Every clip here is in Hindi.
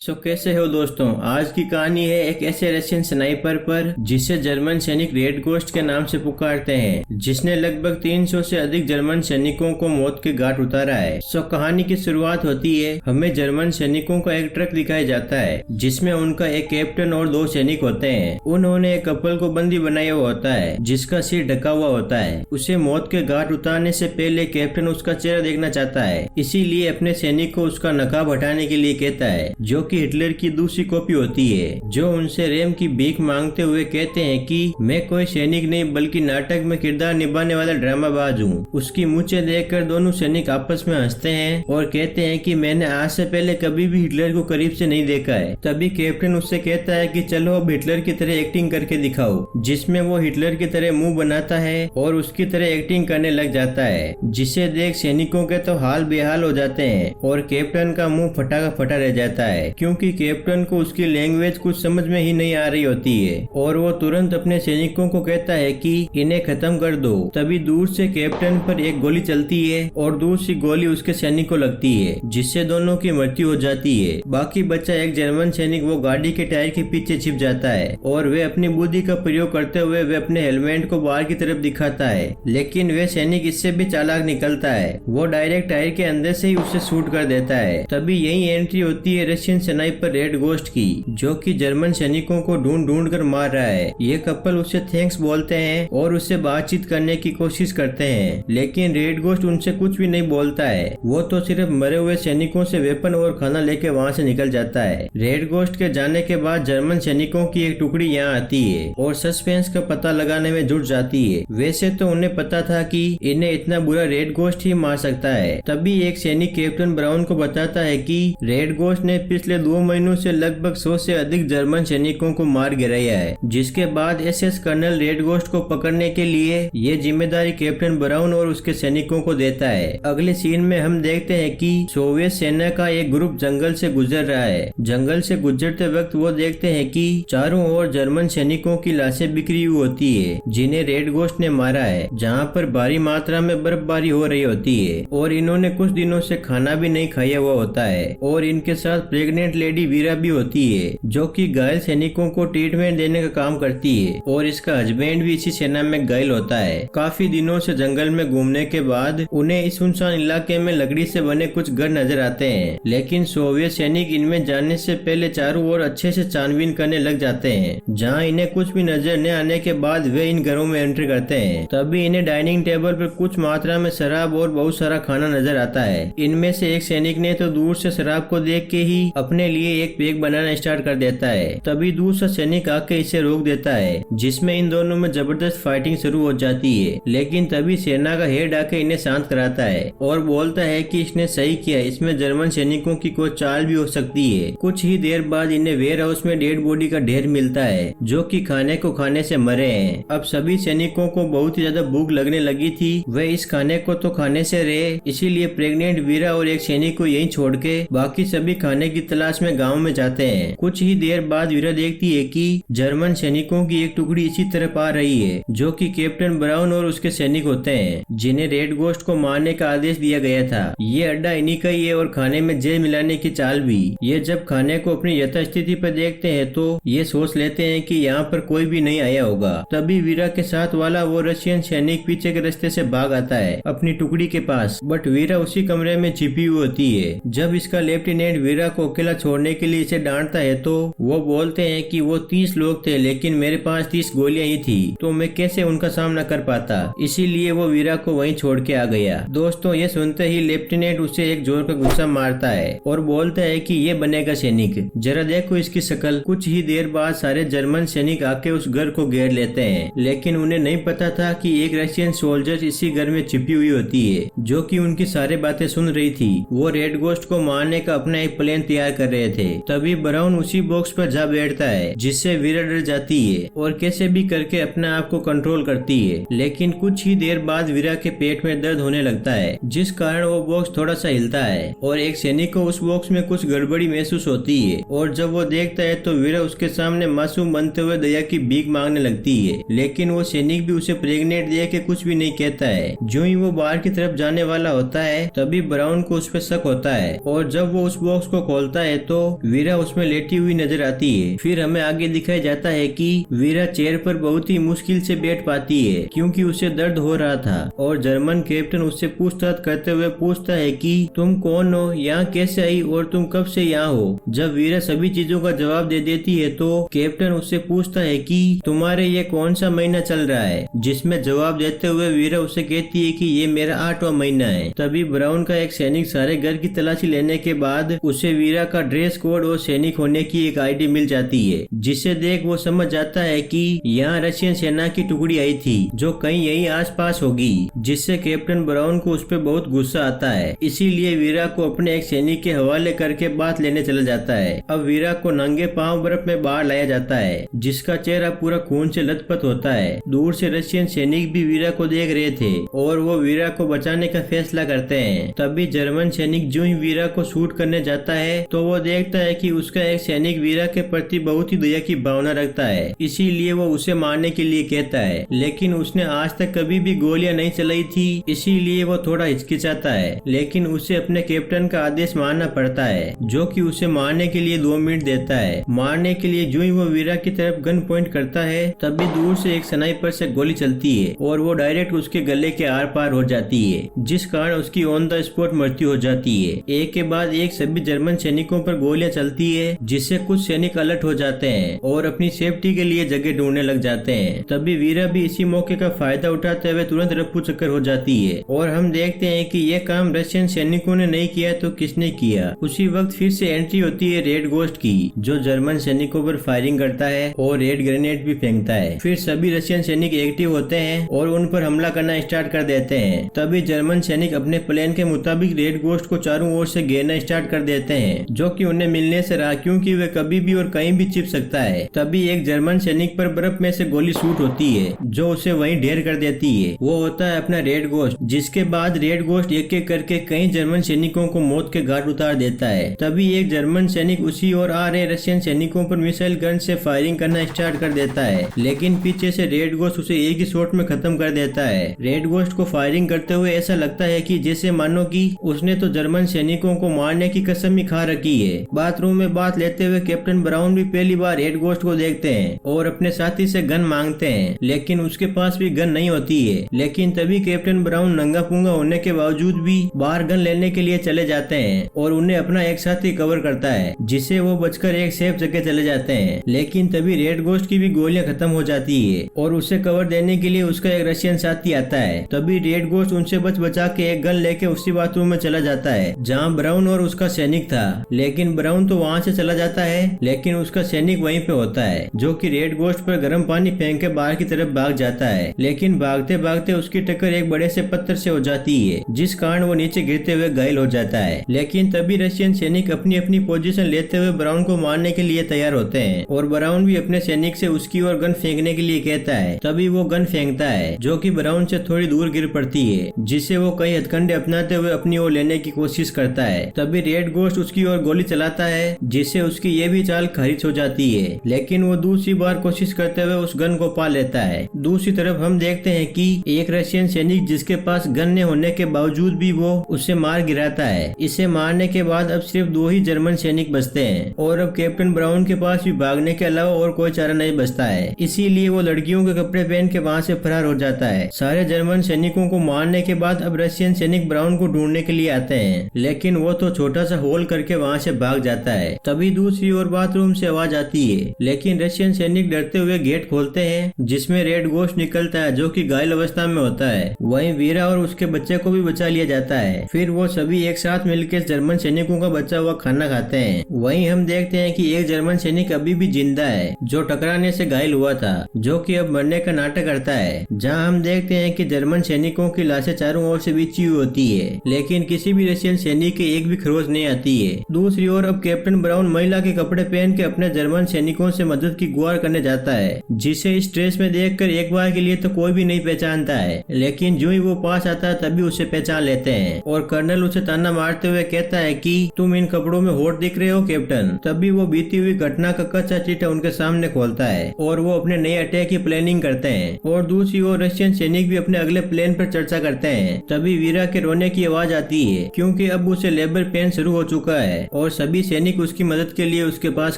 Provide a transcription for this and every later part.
कैसे हो दोस्तों। आज की कहानी है एक ऐसे रशियन स्नाइपर पर जिसे जर्मन सैनिक रेड गोस्ट के नाम से पुकारते हैं, जिसने लगभग 300 से अधिक जर्मन सैनिकों को मौत के घाट उतारा है। कहानी की शुरुआत होती है, हमें जर्मन सैनिकों का एक ट्रक दिखाया जाता है जिसमें उनका एक कैप्टन और 2 सैनिक होते हैं। उन्होंने एक कपल को बंदी बनाया हुआ होता है जिसका सिर ढका हुआ होता है। उसे मौत के घाट उतारने से पहले कैप्टन उसका चेहरा देखना चाहता है, इसीलिए अपने सैनिक को उसका नकाब हटाने के लिए कहता है, जो कि हिटलर की दूसरी कॉपी होती है, जो उनसे रेम की भीख मांगते हुए कहते हैं कि मैं कोई सैनिक नहीं बल्कि नाटक में किरदार निभाने वाला ड्रामाबाज हूँ। उसकी मूंछें देखकर दोनों सैनिक आपस में हंसते हैं और कहते हैं कि मैंने आज से पहले कभी भी हिटलर को करीब से नहीं देखा है। तभी कैप्टन उससे कहता है कि चलो अब हिटलर की तरह एक्टिंग करके दिखाओ, जिसमें वो हिटलर की तरह मुंह बनाता है और उसकी तरह एक्टिंग करने लग जाता है, जिसे देख सैनिकों के तो हाल बेहाल हो जाते हैं और कैप्टन का मुंह फटा का फटा रह जाता है, क्योंकि कैप्टन को उसकी लैंग्वेज कुछ समझ में ही नहीं आ रही होती है और वो तुरंत अपने सैनिकों को कहता है कि इन्हें खत्म कर दो। तभी दूर से कैप्टन पर एक गोली चलती है और दूसरी गोली उसके सैनिक को लगती है, जिससे दोनों की मृत्यु हो जाती है। बाकी बचा एक जर्मन सैनिक, वो गाड़ी के टायर के पीछे छिप जाता है और वे अपनी बुद्धि का प्रयोग करते हुए वे अपने हेलमेट को बाहर की तरफ दिखाता है, लेकिन वे सैनिक इससे भी चालाक निकलता है। वो डायरेक्ट टायर के अंदर से ही उसे शूट कर देता है। तभी यही एंट्री होती है रशियन स्नाइपर रेड गोस्ट की, जो कि जर्मन सैनिकों को ढूंढ ढूंढ कर मार रहा है। ये कपल उसे थैंक्स बोलते हैं और उससे बातचीत करने की कोशिश करते हैं, लेकिन रेड गोस्ट उनसे कुछ भी नहीं बोलता है। वो तो सिर्फ मरे हुए सैनिकों से वेपन और खाना लेके वहाँ से निकल जाता है। रेड गोस्ट के जाने के बाद जर्मन सैनिकों की एक टुकड़ी यहाँ आती है और सस्पेंस का पता लगाने में जुट जाती है। वैसे तो उन्हें पता था कि इन्हें इतना बुरा रेड गोस्ट ही मार सकता है। तभी एक सैनिक कैप्टन ब्राउन को बताता है कि रेड गोस्ट ने पिछले 2 महीनों से लगभग 100 से अधिक जर्मन सैनिकों को मार गिराया है, जिसके बाद एसएस कर्नल रेड गोस्ट को पकड़ने के लिए ये जिम्मेदारी कैप्टन ब्राउन और उसके सैनिकों को देता है। अगले सीन में हम देखते हैं कि सोवियत सेना का एक ग्रुप जंगल से गुजर रहा है। जंगल से गुजरते वक्त वो देखते हैं कि चारों ओर जर्मन सैनिकों की लाशें बिखरी हुई होती है, जिन्हें रेड गोस्ट ने मारा है, जहाँ पर भारी मात्रा में बर्फबारी हो रही होती है और इन्होंने कुछ दिनों से खाना भी नहीं खाया हुआ होता है। और इनके साथ प्रेग्नेंट लेडी वीरा भी होती है, जो कि घायल सैनिकों को ट्रीटमेंट देने का काम करती है और इसका हस्बैंड भी इसी सेना में घायल होता है। काफी दिनों से जंगल में घूमने के बाद उन्हें इस सुनसान इलाके में लकड़ी से बने कुछ घर नजर आते हैं, लेकिन सोवियत सैनिक इनमें जाने से पहले चारों ओर अच्छे से छानबीन करने लग जाते हैं। जहां इन्हें कुछ भी नजर न आने के बाद वे इन घरों में एंट्री करते हैं। तभी इन्हें डाइनिंग टेबल पर कुछ मात्रा में शराब और बहुत सारा खाना नजर आता है। इनमें से एक सैनिक ने तो दूर से शराब को देख के ही अपने लिए एक पैक बनाना स्टार्ट कर देता है। तभी दूसरा सैनिक आके इसे रोक देता है, जिसमें इन दोनों में जबरदस्त फाइटिंग शुरू हो जाती है। लेकिन तभी सेना का हेड आके इन्हें शांत कराता है और बोलता है कि इसने सही किया, इसमें जर्मन सैनिकों की कोई चाल भी हो सकती है। कुछ ही देर बाद इन्हें वेयर हाउस में डेड बॉडी का ढेर मिलता है, जो कि खाने को खाने से मरे हैं। अब सभी सैनिकों को बहुत ही ज्यादा भूख लगने लगी थी। वे इस खाने को तो खाने से रहे, इसीलिए प्रेग्नेंट वीरा और एक सैनिक को यहीं छोड़ के बाकी सभी खाने की तलाश में गाँव में जाते हैं। कुछ ही देर बाद वीरा देखती है कि जर्मन सैनिकों की एक टुकड़ी इसी तरफ आ रही है, जो कि कैप्टन ब्राउन और उसके सैनिक होते हैं, जिन्हें रेड गोस्ट को मारने का आदेश दिया गया था। ये अड्डा इन्हीं का ही है और खाने में जहर मिलाने की चाल भी। ये जब खाने को अपनी यथास्थिति पर देखते हैं तो ये सोच लेते हैं कि यहाँ पर कोई भी नहीं आया होगा। तभी वीरा के साथ वाला वो रशियन सैनिक पीछे के रास्ते से भाग आता है अपनी टुकड़ी के पास, बट वीरा उसी कमरे में छिपी हुई होती है। जब इसका लेफ्टिनेंट वीरा को अकेला छोड़ने के लिए इसे डांटता है तो वो बोलते हैं कि वो 30 लोग थे, लेकिन मेरे पास 30 गोलियां ही थी, तो मैं कैसे उनका सामना कर पाता, इसीलिए वो वीरा को वहीं छोड़ के आ गया। दोस्तों, ये सुनते ही लेफ्टिनेंट उसे एक जोर का गुस्सा मारता है और बोलता है कि ये बनेगा सैनिक, जरा देखो इसकी शक्ल। कुछ ही देर बाद सारे जर्मन सैनिक आके उस घर को घेर लेते हैं, लेकिन उन्हें नहीं पता था कि एक रशियन सोल्जर इसी घर में छिपी हुई होती है, जो कि उनकी सारी बातें सुन रही थी। वो रेड गोस्ट को मारने का अपना एक प्लान तैयार कर रहे थे। तभी ब्राउन उसी बॉक्स पर जा बैठता है, जिससे वीरा डर जाती है और कैसे भी करके अपने आप को कंट्रोल करती है। लेकिन कुछ ही देर बाद वीरा के पेट में दर्द होने लगता है, जिस कारण वो बॉक्स थोड़ा सा हिलता है और एक सैनिक को उस बॉक्स में कुछ गड़बड़ी महसूस होती है। और जब वो देखता है तो वीरा उसके सामने मासूम बनते हुए दया की भीख मांगने लगती है, लेकिन वो सैनिक भी उसे प्रेग्नेंट देख के कुछ भी नहीं कहता है। जो ही वो बाहर की तरफ जाने वाला होता है, तभी ब्राउन को उस पर शक होता है और जब वो उस बॉक्स को खोलता है है तो वीरा उसमें लेटी हुई नजर आती है। फिर हमें आगे दिखाया जाता है कि वीरा चेयर पर बहुत ही मुश्किल से बैठ पाती है क्योंकि उसे दर्द हो रहा था और जर्मन कैप्टन उससे पूछताछ करते हुए पूछता है कि तुम कौन हो, यहाँ कैसे आई और तुम कब से यहाँ हो। जब वीरा सभी चीजों का जवाब दे देती है तो कैप्टन उससे पूछता है कि तुम्हारे ये कौन सा महीना चल रहा है, जिसमें जवाब देते हुए वीरा उसे कहती है कि ये मेरा 8वां महीना है। तभी ब्राउन का एक सैनिक सारे घर की तलाशी लेने के बाद उसे वीरा का ड्रेस कोड और सैनिक होने की एक आईडी मिल जाती है, जिसे देख वो समझ जाता है कि यहाँ रशियन सेना की टुकड़ी आई थी जो कहीं यही आसपास होगी, जिससे कैप्टन ब्राउन को उस पर बहुत गुस्सा आता है। इसीलिए वीरा को अपने एक सैनिक के हवाले करके बात लेने चला जाता है। अब वीरा को नंगे पांव बर्फ में बाहर लाया जाता है, जिसका चेहरा पूरा खून से लथपथ होता है। दूर से रशियन सैनिक भी वीरा को देख रहे थे और वो वीरा को बचाने का फैसला करते हैं। तभी जर्मन सैनिक जो ही वीरा को शूट करने जाता है तो वो देखता है कि उसका एक सैनिक वीरा के प्रति बहुत ही दया की भावना रखता है, इसीलिए वो उसे मारने के लिए कहता है। लेकिन उसने आज तक कभी भी गोलियां नहीं चलाई थी, इसीलिए वो थोड़ा हिचकिचाता है। लेकिन उसे अपने कैप्टन का आदेश मानना पड़ता है, जो कि उसे मारने के लिए 2 मिनट देता है। मारने के लिए जो ही वो वीरा की तरफ गन पॉइंट करता है तभी दूर से एक स्नाइपर से गोली चलती है और वो डायरेक्ट उसके गले के आर पार हो जाती है, जिस कारण उसकी ऑन द स्पॉट मृत्यु हो जाती है। एक के बाद एक सभी जर्मन सैनिकों पर गोलियां चलती है, जिससे कुछ सैनिक अलर्ट हो जाते हैं और अपनी सेफ्टी के लिए जगह ढूंढने लग जाते हैं। तभी वीरा भी इसी मौके का फायदा उठाते हुए तुरंत रफ्फू चक्कर हो जाती है और हम देखते हैं कि यह काम रशियन सैनिकों ने नहीं किया तो किसने किया। उसी वक्त फिर से एंट्री होती है रेड गोस्ट की, जो जर्मन सैनिकों पर फायरिंग करता है और रेड ग्रेनेड भी फेंकता है। फिर सभी रशियन सैनिक एक्टिव होते हैं और उन पर हमला करना स्टार्ट कर देते हैं। तभी जर्मन सैनिक अपने प्लान के मुताबिक रेड गोस्ट को चारों ओर से घेरना स्टार्ट कर देते हैं, जो कि उन्हें मिलने से रहा क्योंकि वे कभी भी और कहीं भी छिप सकता है। तभी एक जर्मन सैनिक पर बर्फ में से गोली शूट होती है जो उसे वहीं ढेर कर देती है। वो होता है अपना रेड गोस्ट, जिसके बाद रेड गोस्ट एक एक करके कई जर्मन सैनिकों को मौत के घाट उतार देता है। तभी एक जर्मन सैनिक उसी ओर आ रहे रशियन सैनिकों पर मिसाइल गन से फायरिंग करना स्टार्ट कर देता है, लेकिन पीछे से रेड गोस्ट उसे एक ही शॉट में खत्म कर देता है। रेड गोस्ट को फायरिंग करते हुए ऐसा लगता है कि जैसे मानो कि उसने तो जर्मन सैनिकों को मारने की कसम ही खा रखी है। बाथरूम में बात लेते हुए कैप्टन ब्राउन भी पहली बार रेड गोस्ट को देखते हैं और अपने साथी से गन मांगते हैं, लेकिन उसके पास भी गन नहीं होती है। लेकिन तभी कैप्टन ब्राउन नंगा पुंगा होने के बावजूद भी बाहर गन लेने के लिए चले जाते हैं और उन्हें अपना एक साथी कवर करता है, जिससे वो बचकर एक सेफ जगह चले जाते हैं। लेकिन तभी रेड गोस्ट की भी गोलियां खत्म हो जाती है और उसे कवर देने के लिए उसका एक रशियन साथी आता है। तभी रेड गोस्ट उनसे बचा के एक गन लेके उसी बाथरूम में चला जाता है जहाँ ब्राउन और उसका सैनिक था। लेकिन ब्राउन तो वहाँ से चला जाता है, लेकिन उसका सैनिक वहीं पे होता है, जो कि रेड गोस्ट पर गर्म पानी फेंक के बाहर की तरफ भाग जाता है। लेकिन भागते भागते उसकी टक्कर एक बड़े से पत्थर से हो जाती है, जिस कारण वो नीचे गिरते हुए घायल हो जाता है। लेकिन तभी रशियन सैनिक अपनी अपनी पोजीशन लेते हुए ब्राउन को मारने के लिए तैयार होते हैं और ब्राउन भी अपने सैनिक से उसकी ओर गन फेंकने के लिए कहता है। तभी वो गन फेंकता है, जो कि ब्राउन से थोड़ी दूर गिर पड़ती है, जिससे वो कई हथकंडे अपनाते हुए अपनी ओर लेने की कोशिश करता है। तभी रेड गोस्ट उसकी ओर गोली चलाता है, जिससे उसकी ये भी चाल खारिज हो जाती है। लेकिन वो दूसरी बार कोशिश करते हुए उस गन को पा लेता है। दूसरी तरफ हम देखते हैं कि एक रशियन सैनिक जिसके पास गन न होने के बावजूद भी वो उसे मार गिराता है। इसे मारने के बाद अब सिर्फ 2 ही जर्मन सैनिक बचते हैं और अब कैप्टन ब्राउन के पास भी भागने के अलावा और कोई चारा नहीं बचता है। इसीलिए वो लड़कियों के कपड़े पहन के वहाँ से फरार हो जाता है। सारे जर्मन सैनिकों को मारने के बाद अब रशियन सैनिक ब्राउन को ढूंढने के लिए आते हैं, लेकिन वो तो छोटा सा होल करके वहाँ से भाग जाता है। तभी दूसरी ओर बाथरूम से आवाज आती है, लेकिन रशियन सैनिक डरते हुए गेट खोलते हैं, जिसमें रेड गोस्ट निकलता है, जो कि घायल अवस्था में होता है। वहीं वीरा और उसके बच्चे को भी बचा लिया जाता है। फिर वो सभी एक साथ मिलकर जर्मन सैनिकों का बचा हुआ खाना खाते हैं। वहीं हम देखते हैं कि एक जर्मन सैनिक अभी भी जिंदा है, जो टकराने से घायल हुआ था, जो कि अब मरने का नाटक करता है। जहां हम देखते हैं कि जर्मन सैनिकों की लाशें चारों ओर से बिछी हुई होती है, लेकिन किसी भी रशियन सैनिक के एक भी खरोच नहीं आती है। दूसरी ओर अब कैप्टन ब्राउन महिला के कपड़े पहन के अपने जर्मन सैनिकों से मदद की गुहार करने जाता है, जिसे इस ड्रेस में देखकर एक बार के लिए तो कोई भी नहीं पहचानता है, लेकिन जो ही वो पास आता है तभी उसे पहचान लेते हैं और कर्नल उसे ताना मारते हुए कहता है कि तुम इन कपड़ों में हॉट दिख रहे हो कैप्टन। तभी वो बीती हुई घटना का कच्चा चिट्ठा उनके सामने खोलता है और वो अपने नए अटैक की प्लानिंग करते हैं। और दूसरी ओर रशियन सैनिक भी अपने अगले प्लान पर चर्चा करते हैं। तभी वीरा के रोने की आवाज आती है, क्योंकि अब उसे लेबर पेन शुरू हो चुका है और सभी सैनिक उसकी मदद के लिए उसके पास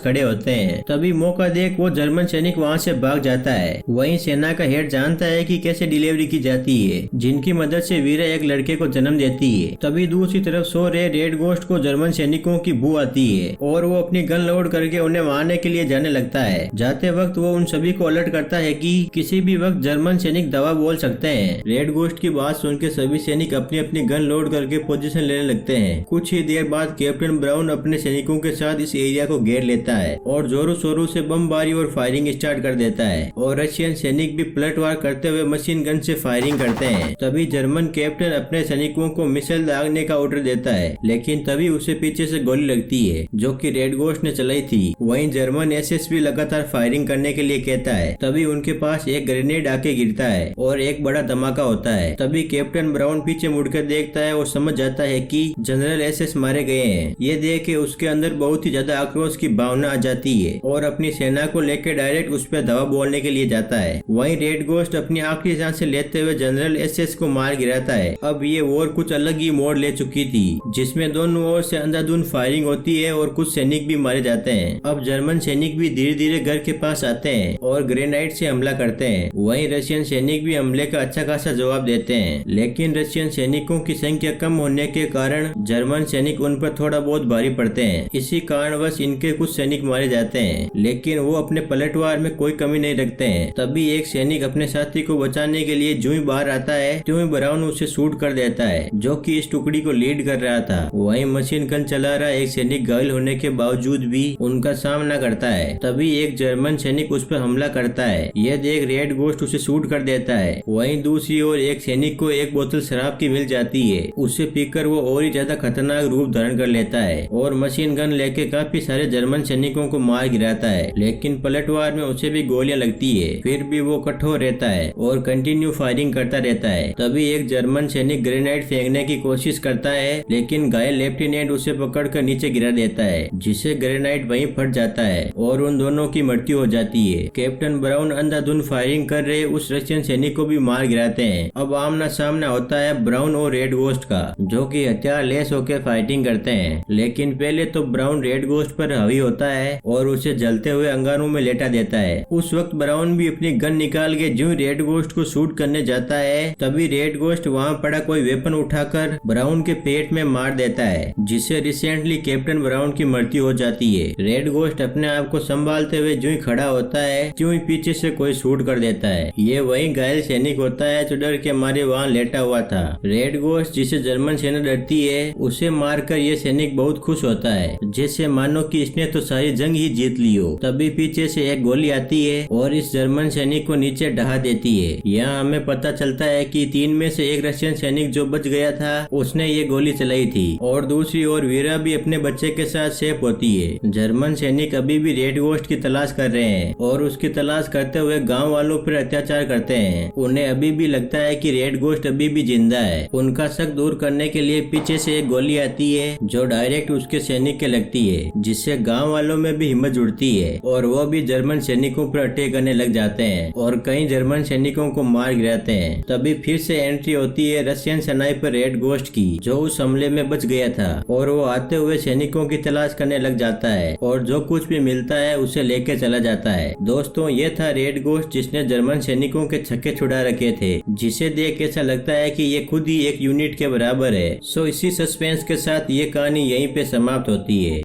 खड़े होते हैं। तभी मौका देख वो जर्मन सैनिक वहाँ से भाग जाता है। वहीं सेना का हेड जानता है कि कैसे डिलीवरी की जाती है, जिनकी मदद से वीरा एक लड़के को जन्म देती है। तभी दूसरी तरफ सो रहे रेड गोस्ट को जर्मन सैनिकों की बू आती है और वो अपनी गन लोड करके उन्हें मारने के लिए जाने लगता है। जाते वक्त वो उन सभी को अलर्ट करता है कि किसी भी वक्त जर्मन सैनिक दवा बोल सकते हैं। रेड गोस्ट की बात सुनकर सभी सैनिक अपनी अपनी गन लोड करके पोजीशन लेने लगते हैं। कुछ ही देर बाद कैप्टन ब्राउन अपने सैनिकों के साथ इस एरिया को घेर लेता है और जोरों शोरों से बमबारी और फायरिंग स्टार्ट कर देता है और रशियन सैनिक भी पलटवार करते हुए मशीन गन से फायरिंग करते हैं। तभी जर्मन कैप्टन अपने सैनिकों को मिसाइल दागने का ऑर्डर देता है, लेकिन तभी उसे पीछे से गोली लगती है जो कि रेड गोस्ट ने चलाई थी। वहीं जर्मन एसएस भी लगातार फायरिंग करने के लिए कहता है। तभी उनके पास एक ग्रेनेड आके गिरता है और एक बड़ा धमाका होता है। तभी कैप्टन ब्राउन पीछे मुड़कर देखता है और समझ जाता है कि जनरल एसएस मारे गए हैं। ये देख के उसके अंदर बहुत ही ज्यादा आक्रोश की भावना आ जाती है और अपनी सेना को लेकर डायरेक्ट उस पर दवा बोलने के लिए जाता है। वहीं रेड गोस्ट अपनी आखिरी सांसें लेते हुए जनरल एसएस को मार गिराता है। अब ये वॉर कुछ अलग ही मोड़ ले चुकी थी, जिसमें दोनों ओर से अंधाधुंध फायरिंग होती है और कुछ सैनिक भी मारे जाते हैं। अब जर्मन सैनिक भी धीरे धीरे घर के पास आते हैं और ग्रेनाइड से हमला करते हैं। वहीं रशियन सैनिक भी हमले का अच्छा खासा जवाब देते हैं, लेकिन रशियन सैनिकों की संख्या कम होने के कारण जर्मन सैनिक उन पर थोड़ा बहुत भारी पड़ते हैं। इसी कारणवश इनके कुछ सैनिक मारे जाते हैं, लेकिन वो अपने पलटवार में कोई कमी नहीं रखते हैं। तभी एक सैनिक अपने साथी को बचाने के लिए जो ही बाहर आता है त्यों ही ब्राउन उसे शूट कर देता है, जो कि इस टुकड़ी को लीड कर रहा था। वहीं मशीन गन चला रहा एक सैनिक घायल होने के बावजूद भी उनका सामना करता है। तभी एक जर्मन सैनिक उस पर हमला करता है। यह देख रेड गोस्ट उसे शूट कर देता है। वहीं दूसरी ओर एक सैनिक को एक बोतल शराब की मिल जाती है। उसे पीकर वो और ही ज्यादा खतरनाक रूप धारण कर लेता है और मशीन गन लेके काफी सारे जर्मन सैनिकों को मार गिराता है, लेकिन पलटवार में उसे भी गोलियां लगती है। फिर भी वो कठोर रहता है और कंटिन्यू फायरिंग करता रहता है। तभी एक जर्मन सैनिक ग्रेनेड फेंकने की कोशिश करता है, लेकिन घायल लेफ्टिनेंट उसे पकड़कर नीचे गिरा देता है, जिससे ग्रेनेड वहीं फट जाता है और उन दोनों की मृत्यु हो जाती है। कैप्टन ब्राउन अंधाधुंध फायरिंग कर रहे उस रशियन सैनिक को भी मार गिराते हैं। अब आमना सामना होता है ब्राउन और रेड गोस्ट का, जो कि हथियार लेस होकर फाइटिंग करते हैं। लेकिन पहले तो ब्राउन रेड गोस्ट पर हावी होता है और उसे जलते हुए अंगारों में लेटा देता है। उस वक्त ब्राउन भी अपनी गन निकाल के जो रेड गोस्ट को शूट करने जाता है, तभी रेड गोस्ट वहाँ पड़ा कोई वेपन उठाकर ब्राउन के पेट में मार देता है, जिससे रिसेंटली कैप्टन ब्राउन की मृत्यु हो जाती है। रेड गोस्ट अपने आप को संभालते हुए जो ही खड़ा होता है त्यों ही पीछे से कोई शूट कर देता है। ये वही घायल सैनिक होता है जो डर के मारे वहाँ लेटा हुआ था। रेड गोस्ट जिसे जर्मन सेना डरती है, उसे मारकर ये सैनिक बहुत खुश होता है, जैसे मानो कि इसने तो सारी जंग ही जीत ली हो। तभी पीछे से एक गोली आती है और इस जर्मन सैनिक को नीचे ढहा देती है। यहाँ हमें पता चलता है कि 3 में से एक रशियन सैनिक जो बच गया था उसने ये गोली चलाई थी और दूसरी ओर वीरा भी अपने बच्चे के साथ सेफ होती है। जर्मन सैनिक अभी भी रेड गोस्ट की तलाश कर रहे हैं और उसकी तलाश करते हुए गांव वालों पर अत्याचार करते हैं। उन्हें अभी भी लगता है कि रेड गोस्ट अभी भी जिंदा है। उनका शक दूर करने के लिए पीछे से एक गोली आती है जो डायरेक्ट उसके सैनिक के लगती है, जिससे गांव वालों में भी हिम्मत जुड़ती है और वो भी जर्मन सैनिकों पर अटैक करने लग जाते हैं और कई जर्मन सैनिकों को मार गिराते हैं। तभी फिर से एंट्री होती है रशियन स्नाइपर रेड गोस्ट की, जो उस हमले में बच गया था और वो आते हुए सैनिकों की तलाश करने लग जाता है और जो कुछ भी मिलता है उसे लेके चला जाता है। दोस्तों, ये था रेड गोस्ट जिसने जर्मन सैनिकों के छक्के छुड़ा रखे थे, जिसे देख ऐसा लगता है कि ये खुद ही एक यूनिट के बराबर है। सो इसी सस्पेंस के साथ ये कहानी यहीं पे समाप्त होती है।